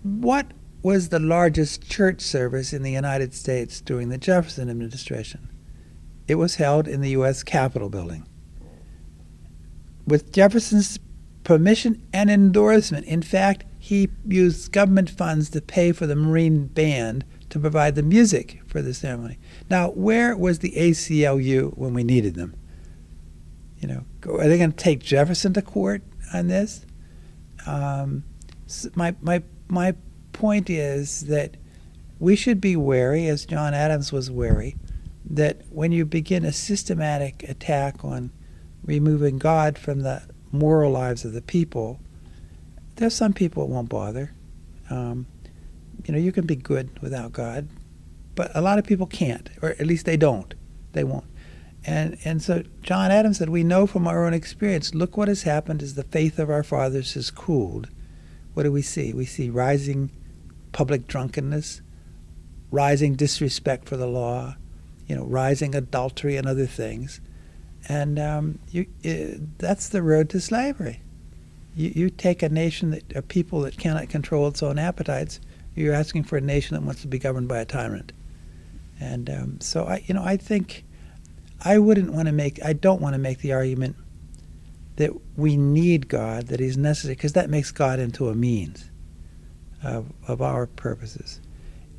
What was the largest church service in the United States during the Jefferson administration? It was held in the U.S. Capitol building. With Jefferson's permission and endorsement, in fact, he used government funds to pay for the Marine Band to provide the music for the ceremony. Now, where was the ACLU when we needed them? You know, are they going to take Jefferson to court on this? So my point is that we should be wary, as John Adams was wary, that when you begin a systematic attack on removing God from the moral lives of the people, there's some people it won't bother. You know, you can be good without God, but a lot of people can't, or at least they don't. They won't. And so John Adams said, we know from our own experience, look what has happened as the faith of our fathers has cooled. What do we see? We see rising public drunkenness, rising disrespect for the law, you know, rising adultery and other things. And that's the road to slavery. You take a nation, a people that cannot control its own appetites, you're asking for a nation that wants to be governed by a tyrant. And so I think I don't want to make the argument that we need God, that he's necessary, because that makes God into a means of our purposes.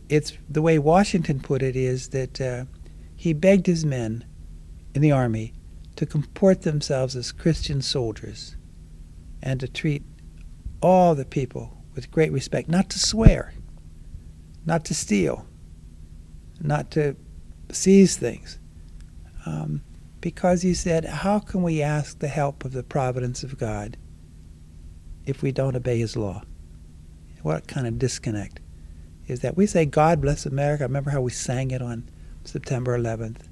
It's the way Washington put it is that he begged his men in the army to comport themselves as Christian soldiers and to treat all the people with great respect, not to swear, not to steal, not to seize things. Because he said, how can we ask the help of the providence of God if we don't obey his law? What kind of disconnect is that? We say, God bless America. I remember how we sang it on September 11th.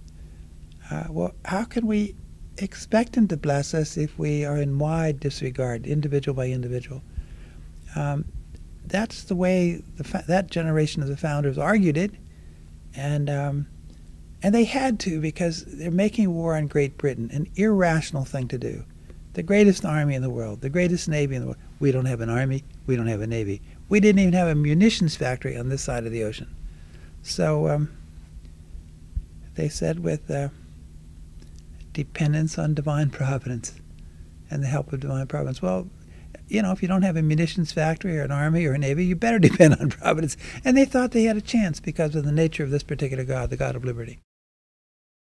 Well, how can we expect him to bless us if we are in wide disregard, individual by individual? That's the way that generation of the founders argued it, and they had to, because they're making war on Great Britain, an irrational thing to do. The greatest army in the world, the greatest navy in the world. We don't have an army. We don't have a navy. We didn't even have a munitions factory on this side of the ocean. So they said, with dependence on divine providence and the help of divine providence. Well, you know, if you don't have a munitions factory or an army or a navy, you better depend on providence. And they thought they had a chance because of the nature of this particular God, the God of liberty.